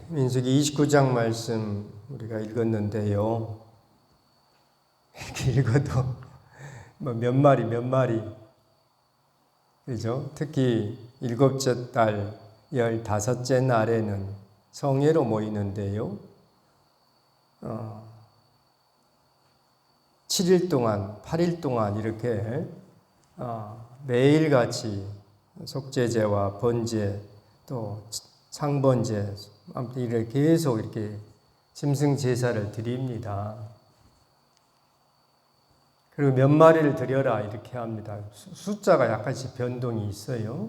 민수기 29장 말씀 우리가 읽었는데요. 이렇게 읽어도 몇 마리 그죠? 특히 7째 달 15째 날에는 성회로 모이는데요. 7일 동안 8일 동안 이렇게 매일같이 속죄제와 번제 또 상번제 아무튼 이렇게 계속 이렇게 짐승 제사를 드립니다. 그리고 몇 마리를 드려라 이렇게 합니다. 숫자가 약간씩 변동이 있어요.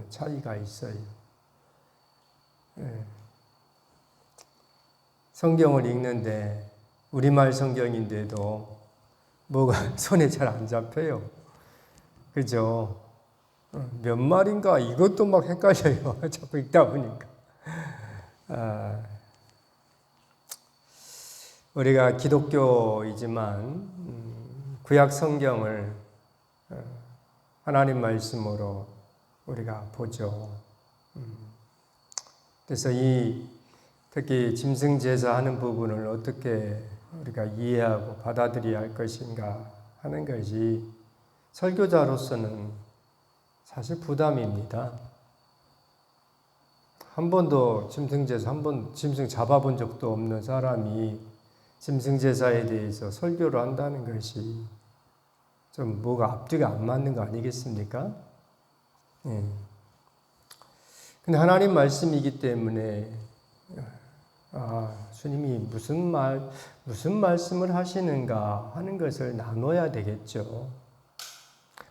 차이가 있어요. 성경을 읽는데 우리말 성경인데도 뭐가 손에 잘 안 잡혀요. 그죠? 몇 마리인가 이것도 막 헷갈려요. 자꾸 읽다 보니까. 우리가 기독교이지만 구약 성경을 하나님 말씀으로 우리가 보죠. 그래서 특히 짐승 제사하는 부분을 어떻게 우리가 이해하고 받아들여야 할 것인가 하는 것이 설교자로서는 사실 부담입니다. 한 번도 짐승 잡아본 적도 없는 사람이 짐승 제사에 대해서 설교를 한다는 것이 좀 뭐가 앞뒤가 안 맞는 거 아니겠습니까? 근데 하나님 말씀이기 때문에 주님이 무슨 말씀을 하시는가 하는 것을 나눠야 되겠죠.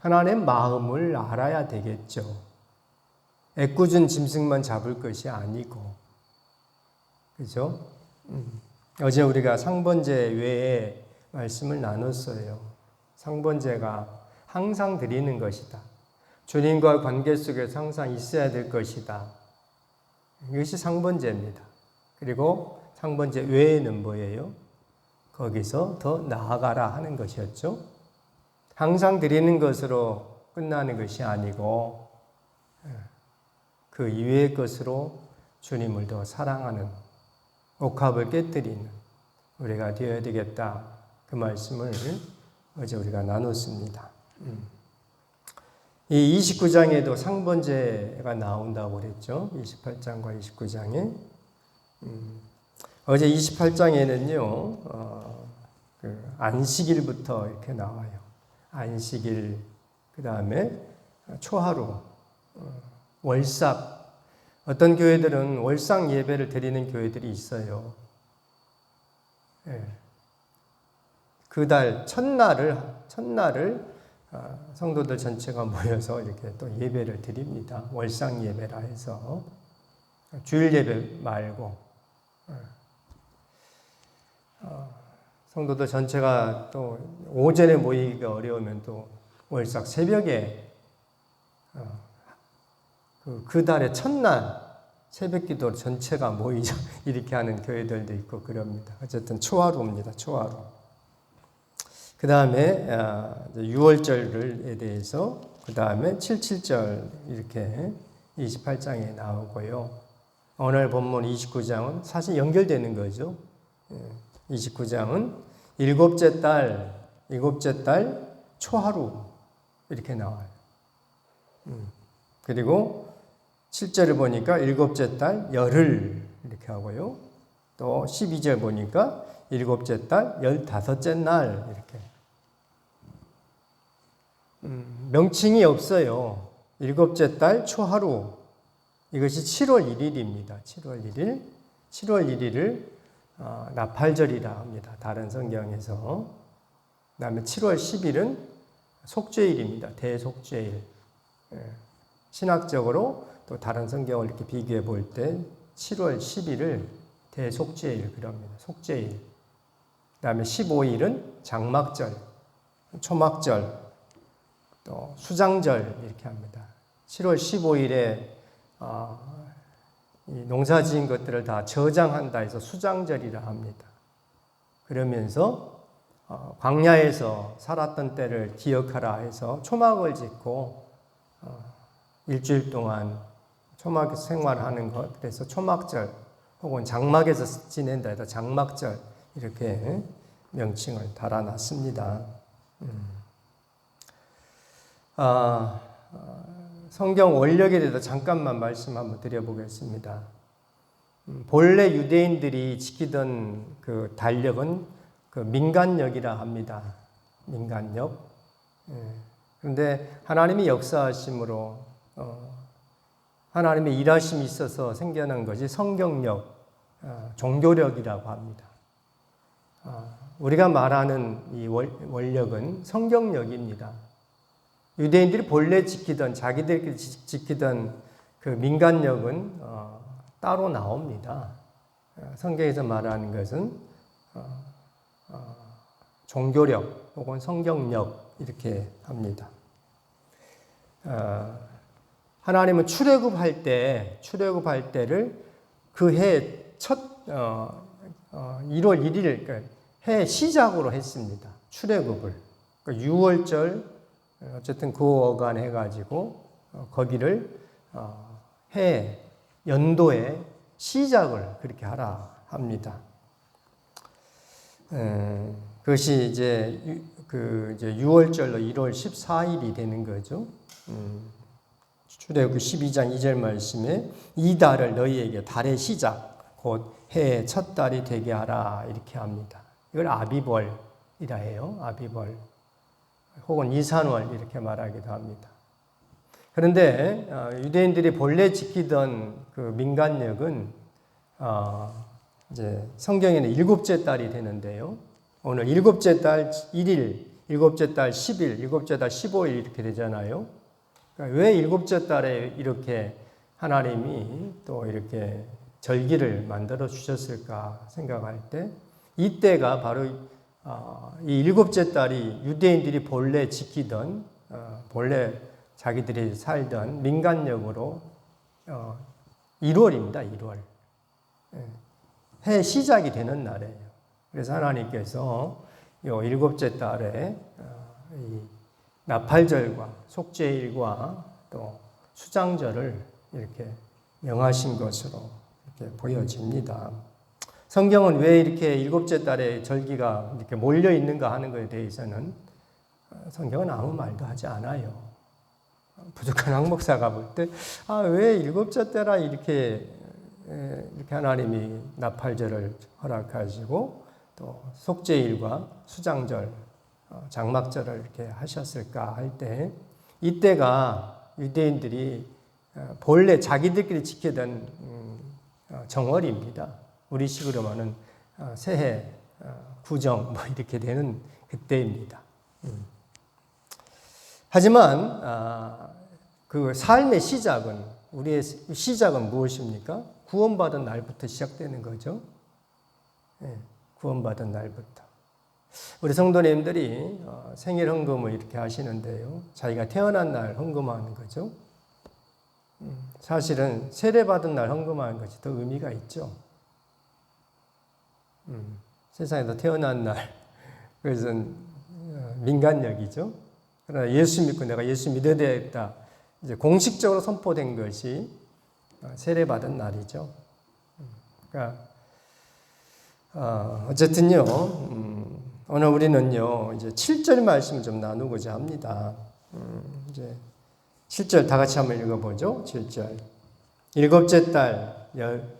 하나님의 마음을 알아야 되겠죠. 애꿎은 짐승만 잡을 것이 아니고, 그죠? 어제 우리가 상번제 외에 말씀을 나눴어요. 상번제가 항상 드리는 것이다. 주님과 관계 속에서 항상 있어야 될 것이다. 이것이 상번제입니다. 그리고 상번제 외에는 뭐예요? 거기서 더 나아가라 하는 것이었죠. 항상 드리는 것으로 끝나는 것이 아니고 그 이외의 것으로 주님을 더 사랑하는 옥합을 깨뜨리는 우리가 되어야 되겠다. 그 말씀을 어제 우리가 나눴습니다. 이 29장에도 상번제가 나온다고 그랬죠. 28장과 29장에. 어제 28장에는요, 안식일부터 이렇게 나와요. 안식일, 그 다음에 초하루, 월삭. 어떤 교회들은 월삭 예배를 드리는 교회들이 있어요. 그 달 첫날을 성도들 전체가 모여서 이렇게 또 예배를 드립니다. 월삭 예배라 해서 주일 예배 말고 성도들 전체가 또 오전에 모이기가 어려우면 또 월삭 새벽에 그 달의 첫날 새벽 기도 전체가 모이자 이렇게 하는 교회들도 있고 그럽니다. 어쨌든 초하루입니다. 초하루. 그 다음에 6월절에 대해서 그 다음에 77절 이렇게 28장에 나오고요. 오늘 본문 29장은 사실 연결되는 거죠. 29장은 일곱째 달 초하루 이렇게 나와요. 그리고 7절을 보니까 일곱째 달 열흘 이렇게 하고요. 또 12절 보니까 일곱째 달 15째 날 이렇게. 명칭이 없어요. 일곱째 달 초하루. 이것이 7월 1일입니다. 7월 1일. 7월 1일을 나팔절이라 합니다. 다른 성경에서. 그 다음에 7월 10일은 속죄일입니다. 대속죄일. 신학적으로 또 다른 성경을 이렇게 비교해 볼 때 7월 10일을 대속죄일 그럽니다. 속죄일. 그 다음에 15일은 장막절, 초막절, 또 수장절 이렇게 합니다. 7월 15일에 농사 지은 것들을 다 저장한다 해서 수장절이라 합니다. 그러면서 광야에서 살았던 때를 기억하라 해서 초막을 짓고 일주일 동안 초막 생활하는 것, 그래서 초막절, 혹은 장막에서 지낸다 해서 장막절 이렇게 명칭을 달아놨습니다. 성경 원력에 대해서 잠깐만 말씀 한번 드려보겠습니다. 본래 유대인들이 지키던 그 달력은 그 민간력이라 합니다. 민간력. 그런데 하나님이 역사하심으로 하나님의 일하심이 있어서 생겨난 것이 성경력, 종교력이라고 합니다. 우리가 말하는 이 원력은 성경력입니다. 유대인들이 본래 지키던, 자기들끼리 지키던 그 민간력은 따로 나옵니다. 성경에서 말하는 것은 종교력 혹은 성경력 이렇게 합니다. 하나님은 출애굽할 때를 그 해 첫 1월 1일 그러니까 해 시작으로 했습니다. 출애굽을. 그러니까 6월절 어쨌든 그 어간 해가지고 거기를 해 연도의 시작을 그렇게 하라 합니다. 그것이 이제 6월절로 1월 14일이 되는 거죠. 출애굽 12장 2절 말씀에 이 달을 너희에게 달의 시작 곧 해의 첫 달이 되게 하라 이렇게 합니다. 이걸 아비벌이라 해요. 아비벌 혹은 이산월 이렇게 말하기도 합니다. 그런데 유대인들이 본래 지키던 그 민간력은 이제 성경에는 일곱째 달이 되는데요. 오늘 일곱째 달 1일, 일곱째 달 10일, 일곱째 달 15일 이렇게 되잖아요. 그러니까 왜 일곱째 달에 이렇게 하나님이 또 이렇게 절기를 만들어 주셨을까 생각할 때 이때가 바로 이 일곱째 달이 유대인들이 본래 지키던 본래 자기들이 살던 민간력으로 1월입니다. 1월. 해 시작이 되는 날이에요. 그래서 하나님께서 이 일곱째 달에 이 나팔절과 속죄일과 또 수장절을 이렇게 명하신 것으로 이렇게 보여집니다. 성경은 왜 이렇게 일곱째 달에 절기가 이렇게 몰려 있는가 하는 것에 대해서는 성경은 아무 말도 하지 않아요. 부족한 항목사가 볼 때, 왜 일곱째 때라 이렇게 하나님이 나팔절을 허락하시고 또 속죄일과 수장절, 장막절을 이렇게 하셨을까 할 때, 이때가 유대인들이 본래 자기들끼리 지키던 정월입니다. 우리 식으로 말하는 새해, 구정 뭐 이렇게 되는 그때입니다. 하지만 그 삶의 시작은 우리의 시작은 무엇입니까? 구원받은 날부터 시작되는 거죠. 구원받은 날부터. 우리 성도님들이 생일 헌금을 이렇게 하시는데요. 자기가 태어난 날 헌금하는 거죠. 사실은 세례받은 날 헌금하는 것이 더 의미가 있죠. 세상에서 태어난 날, 그것은 민간력이죠. 그러나 예수 믿고 내가 예수 믿어야 되겠다. 이제 공식적으로 선포된 것이 세례받은 날이죠. 그러니까 어쨌든요, 오늘 우리는요 이제 7절 말씀을 좀 나누고자 합니다. 이제 7절 다 같이 한번 읽어보죠. 7절. 일곱째 달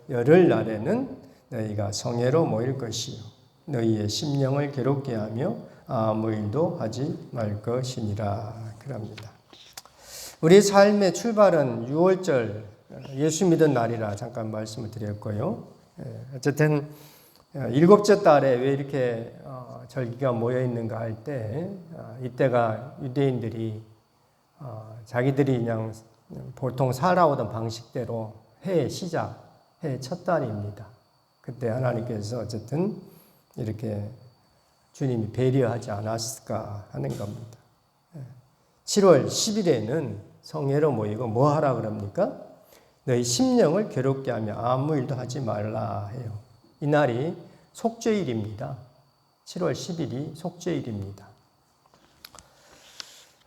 열흘 날에는 너희가 성회로 모일 것이요 너희의 심령을 괴롭게 하며 아무 일도 하지 말 것이니라 그럽니다. 우리 삶의 출발은 6월절 예수 믿은 날이라 잠깐 말씀을 드렸고요. 어쨌든 일곱째 달에 왜 이렇게 절기가 모여 있는가 할 때 이때가 유대인들이 자기들이 그냥 보통 살아오던 방식대로 해의 시작, 해의 첫 달입니다. 그때 하나님께서 어쨌든 이렇게 주님이 배려하지 않았을까 하는 겁니다. 7월 10일에는 성회로 모이고 뭐 하라 그럽니까? 너희 심령을 괴롭게 하며 아무 일도 하지 말라 해요. 이날이 속죄일입니다. 7월 10일이 속죄일입니다.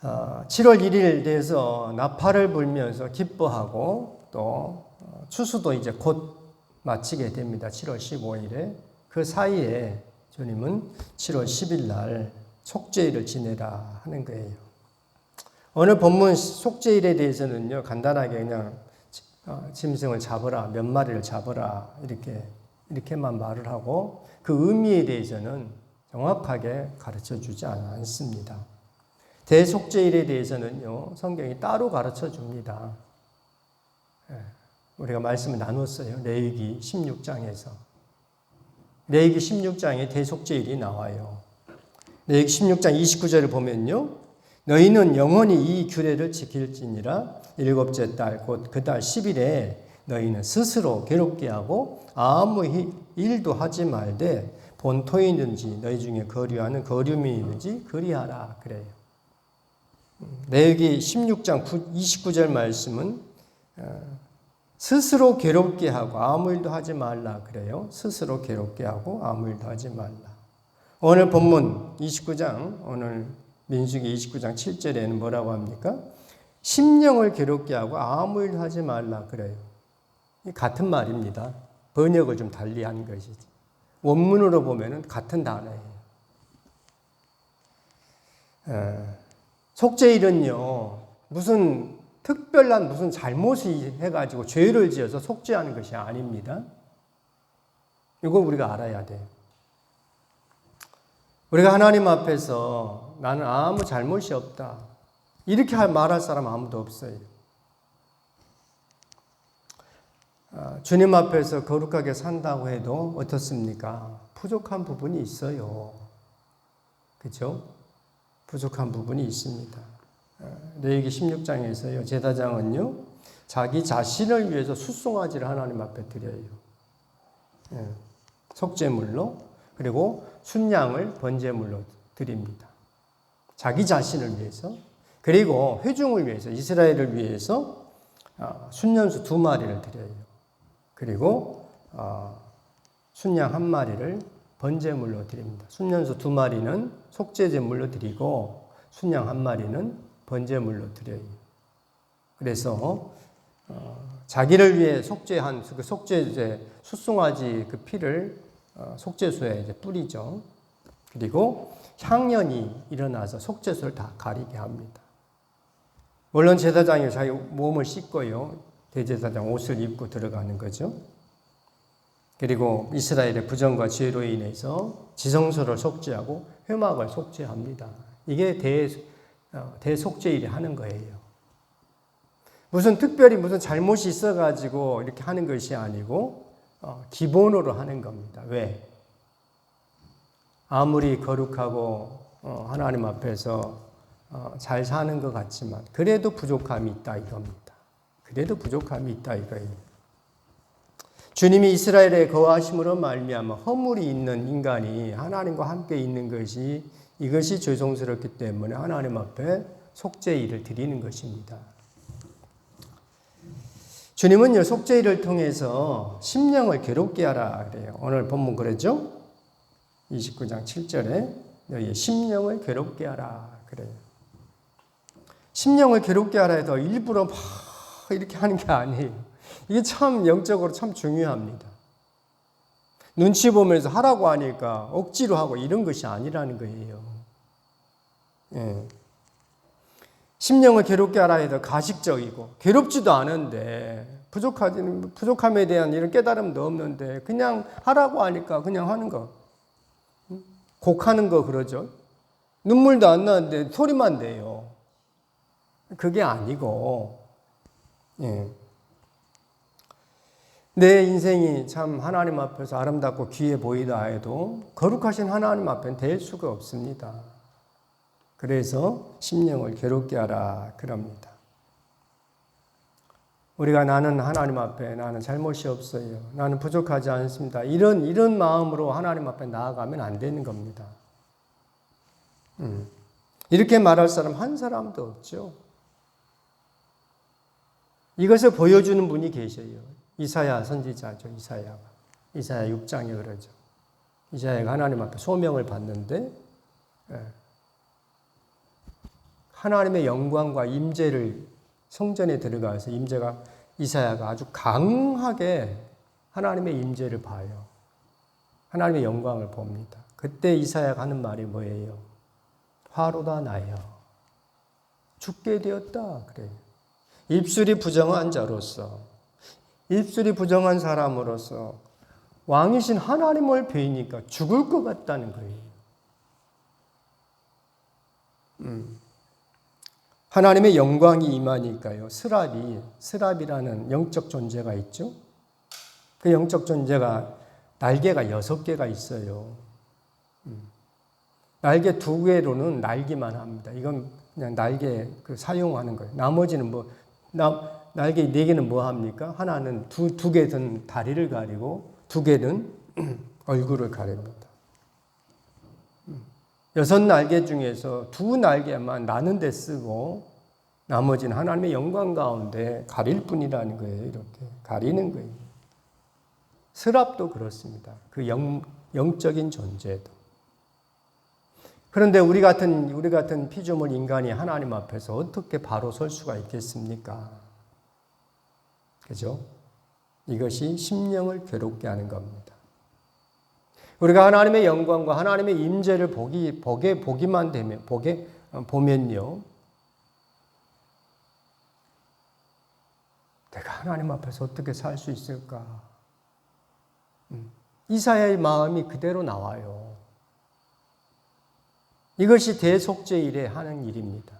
7월 1일 돼서 나팔을 불면서 기뻐하고 또 추수도 이제 곧 마치게 됩니다. 7월 15일에. 그 사이에 주님은 7월 10일 날 속죄일을 지내라 하는 거예요. 오늘 본문 속죄일에 대해서는요, 간단하게 그냥 짐승을 잡으라, 몇 마리를 잡으라 이렇게만 말을 하고 그 의미에 대해서는 정확하게 가르쳐 주지 않습니다. 대속죄일에 대해서는요, 성경이 따로 가르쳐 줍니다. 우리가 말씀을 나눴어요. 레위기 16장에서. 레위기 16장에 대속죄일이 나와요. 레위기 16장 29절을 보면요. 너희는 영원히 이 규례를 지킬지니라. 일곱째 달 곧 그 달 10일에 너희는 스스로 괴롭게 하고 아무 일도 하지 말되 본토이든지 너희 중에 거류하는 거류민이 있는지 그리하라 그래요. 레위기 16장 29절 말씀은 스스로 괴롭게 하고 아무 일도 하지 말라 그래요. 스스로 괴롭게 하고 아무 일도 하지 말라. 오늘 본문 29장 오늘 민수기 29장 7절에는 뭐라고 합니까? 심령을 괴롭게 하고 아무 일도 하지 말라 그래요. 같은 말입니다. 번역을 좀 달리한 것이지. 원문으로 보면은 같은 단어예요. 속죄일은요, 무슨 특별한 무슨 잘못이 해가지고 죄를 지어서 속죄하는 것이 아닙니다. 이거 우리가 알아야 돼요. 우리가 하나님 앞에서 나는 아무 잘못이 없다. 이렇게 말할 사람 아무도 없어요. 주님 앞에서 거룩하게 산다고 해도 어떻습니까? 부족한 부분이 있어요. 그렇죠? 부족한 부분이 있습니다. 레위기 16장에서요. 제사장은요. 자기 자신을 위해서 숫송아지를 하나님 앞에 드려요. 속죄물로 그리고 순양을 번제물로 드립니다. 자기 자신을 위해서 그리고 회중을 위해서 이스라엘을 위해서 순년수 2마리를 드려요. 그리고 순양 1마리를 번제물로 드립니다. 순년수 2마리는 속죄제물로 드리고 순양 1마리는 번제물로 드려요. 그래서 자기를 위해 속죄한 그 속죄제 숫송아지 그 피를 속죄소에 이제 뿌리죠. 그리고 향연이 일어나서 속죄소를 다 가리게 합니다. 물론 제사장이 자기 몸을 씻고요. 대제사장 옷을 입고 들어가는 거죠. 그리고 이스라엘의 부정과 죄로 인해서 지성소를 속죄하고 회막을 속죄합니다. 이게 대속죄일이 하는 거예요. 무슨 특별히 무슨 잘못이 있어가지고 이렇게 하는 것이 아니고 기본으로 하는 겁니다. 왜? 아무리 거룩하고 하나님 앞에서 잘 사는 것 같지만 그래도 부족함이 있다 이겁니다. 그래도 부족함이 있다 이거예요. 주님이 이스라엘에 거하심으로 말미암아 허물이 있는 인간이 하나님과 함께 있는 것이 이것이 죄송스럽기 때문에 하나님 앞에 속죄일을 드리는 것입니다. 주님은 속죄일을 통해서 심령을 괴롭게 하라 그래요. 오늘 본문 그랬죠? 29장 7절에 너희의 심령을 괴롭게 하라 그래요. 심령을 괴롭게 하라 해서 일부러 막 이렇게 하는 게 아니에요. 이게 참 영적으로 참 중요합니다. 눈치 보면서 하라고 하니까 억지로 하고 이런 것이 아니라는 거예요. 예. 심령을 괴롭게 하라 해도 가식적이고 괴롭지도 않은데 부족함에 대한 이런 깨달음도 없는데 그냥 하라고 하니까 그냥 하는 거. 곡하는 거 그러죠. 눈물도 안 나는데 소리만 내요. 그게 아니고 예. 내 인생이 참 하나님 앞에서 아름답고 귀해 보이다 해도 거룩하신 하나님 앞에는 될 수가 없습니다. 그래서 심령을 괴롭게 하라 그럽니다. 우리가 나는 하나님 앞에 나는 잘못이 없어요. 나는 부족하지 않습니다. 이런 마음으로 하나님 앞에 나아가면 안 되는 겁니다. 이렇게 말할 사람 한 사람도 없죠. 이것을 보여주는 분이 계셔요. 이사야 선지자죠. 이사야 6장에 그러죠. 이사야가 하나님 앞에 소명을 받는데 하나님의 영광과 임재를 성전에 들어가서 임재가 이사야가 아주 강하게 하나님의 임재를 봐요. 하나님의 영광을 봅니다. 그때 이사야가 하는 말이 뭐예요? 화로다 나여 죽게 되었다 그래요. 입술이 부정한 자로서, 입술이 부정한 사람으로서 왕이신 하나님을 뵈니까 죽을 것 같다는 거예요. 하나님의 영광이 임하니까요. 스랍이라는 영적 존재가 있죠. 그 영적 존재가 날개가 6개가 있어요. 날개 2개로는 날기만 합니다. 이건 그냥 날개 사용하는 거예요. 나머지는 날개 4개는 뭐 합니까? 하나는 두 개는 다리를 가리고 2개는 얼굴을 가립니다. 6날개 중에서 2날개만 나는 데 쓰고 나머지는 하나님의 영광 가운데 가릴 뿐이라는 거예요. 이렇게 가리는 거예요. 스랍도 그렇습니다. 그 영적인 존재도. 그런데 우리 같은 피조물 인간이 하나님 앞에서 어떻게 바로 설 수가 있겠습니까? 그죠? 이것이 심령을 괴롭게 하는 겁니다. 우리가 하나님의 영광과 하나님의 임재를 보면요. 내가 하나님 앞에서 어떻게 살 수 있을까? 이사야의 마음이 그대로 나와요. 이것이 대속죄일에 하는 일입니다.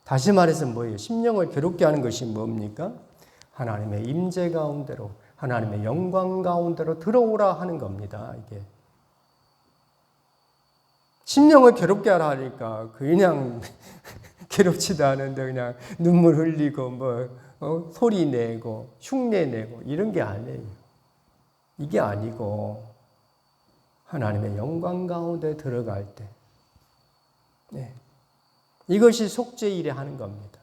다시 말해서 뭐예요? 심령을 괴롭게 하는 것이 뭡니까? 하나님의 임재 가운데로, 하나님의 영광 가운데로 들어오라 하는 겁니다. 이게 심령을 괴롭게 하라 하니까 그냥 괴롭지도 않은데 그냥 눈물 흘리고 소리 내고 흉내 내고 이런 게 아니에요. 이게 아니고 하나님의 영광 가운데 들어갈 때, 이것이 속죄일에 하는 겁니다.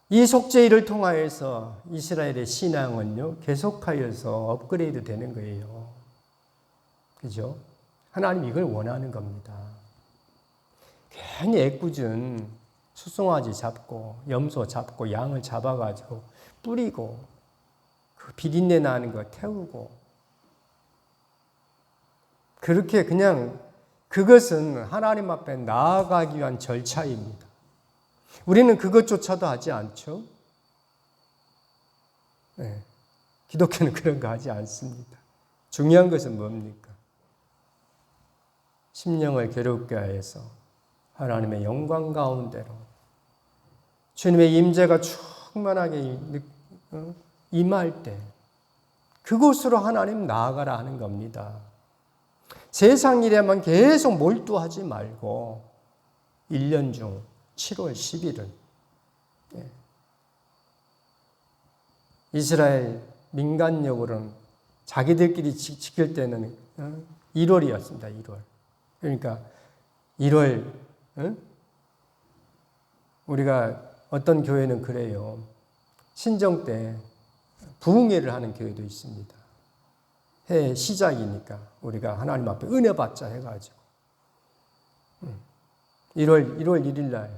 이 속죄일을 통하여서 이스라엘의 신앙은요, 계속하여서 업그레이드 되는 거예요. 그죠? 하나님 이걸 원하는 겁니다. 괜히 애꿎은 수송아지 잡고, 염소 잡고, 양을 잡아가지고, 뿌리고, 그 비린내 나는 거 태우고, 그렇게 그냥 그것은 하나님 앞에 나아가기 위한 절차입니다. 우리는 그것조차도 하지 않죠. 기독교는 그런 거 하지 않습니다. 중요한 것은 뭡니까? 심령을 괴롭게 하여서 하나님의 영광 가운데로 주님의 임재가 충만하게 임할 때 그곳으로 하나님 나아가라 하는 겁니다. 세상 일에만 계속 몰두하지 말고 1년 중 7월 10일은 이스라엘 민간력으로는 자기들끼리 지킬 때는 1월이었습니다. 1월. 그러니까 1월 우리가 어떤 교회는 그래요. 신정 때 부흥회를 하는 교회도 있습니다. 해 시작이니까 우리가 하나님 앞에 은혜 받자 해가지고 1월 1일 날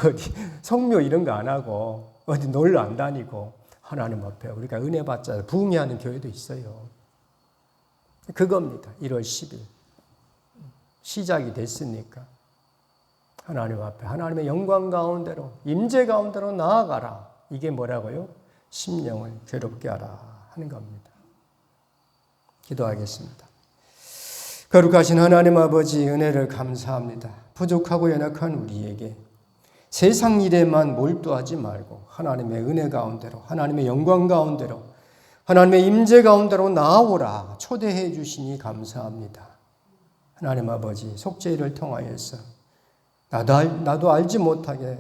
어디 성묘 이런 거 안 하고 어디 놀러 안 다니고 하나님 앞에 우리가 은혜 받자 부흥회 하는 교회도 있어요. 그겁니다. 1월 10일 시작이 됐으니까 하나님 앞에 하나님의 영광 가운데로 임재 가운데로 나아가라. 이게 뭐라고요? 심령을 괴롭게 하라 하는 겁니다. 기도하겠습니다. 거룩하신 하나님 아버지 은혜를 감사합니다. 부족하고 연약한 우리에게 세상 일에만 몰두하지 말고 하나님의 은혜 가운데로 하나님의 영광 가운데로 하나님의 임재 가운데로 나아오라 초대해 주시니 감사합니다. 하나님 아버지 속죄일을 통하여서 나도 알지 못하게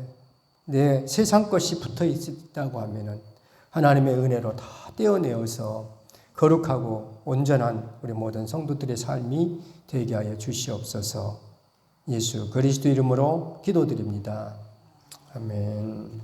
내 세상 것이 붙어 있다고 하면은 하나님의 은혜로 다 떼어내어서 거룩하고 온전한 우리 모든 성도들의 삶이 되게 하여 주시옵소서. 예수 그리스도 이름으로 기도드립니다. 아멘.